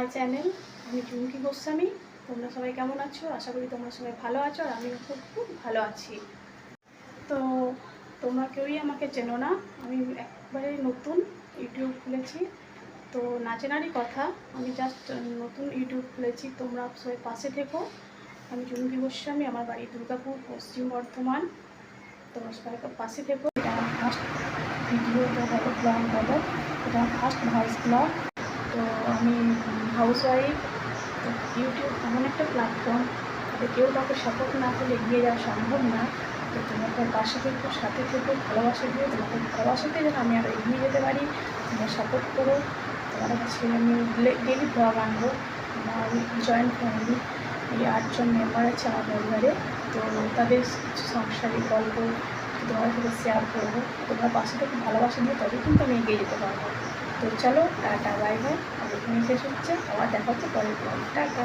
My channel. আমি চুমকি গোস্বামী। তোমরা সবাই কেমন আছো? আশা করি তোমরা সবাই ভালো আছো, আর আমিও খুব খুব ভালো আছি। তো তোমরা কেউই আমাকে চেনো না, আমি একবারে নতুন ইউটিউব খুলেছি। তো নাচেনারই কথা, আমি জাস্ট নতুন ইউটিউব খুলেছি, তোমরা সবাই পাশে থেকো। আমি চুমকি গোস্বামী, আমার বাড়ি দুর্গাপুর, পশ্চিম বর্ধমান। তোমরা সবাই পাশে থেকো। এটা আমার ফার্স্ট ভিডিও, তো হলো ব্লগ বলো, এটা আমার ফার্স্ট ভয়েস ব্লগ। তো আমি হাউসওয়াইফ। তো ইউটিউব এমন একটা প্ল্যাটফর্ম, তাতে কেউ কাউকে সাপোর্ট না করলে এগিয়ে যাওয়া সম্ভব না। তো তোমাকে পাশে থেকো, সাথে থেকো, ভালোবাসা দিও। তোমাকে ভালোবাসাতে যেন আমি আরও এগিয়ে যেতে পারি, তোমরা সাপোর্ট করো। তোমাদের কাছে আমি ডেলি ব্লগ আনবো। আমার জয়েন্ট ফ্যামিলি, এই 8 জন মেম্বার আছে আমার পরিবারে। তো তাদের কিছু সাংসারিক গল্প তোমাদের সাথে শেয়ার করবো। তোমরা পাশে থেকে ভালোবাসা দিয়ে তবেই কিন্তু আমি এগিয়ে যেতে পারবো। তো চলো, টাটা, বাই বাই। আর এখানে শেষ হচ্ছে, আবার দেখা হচ্ছে পরের ব্লগ। টাটা।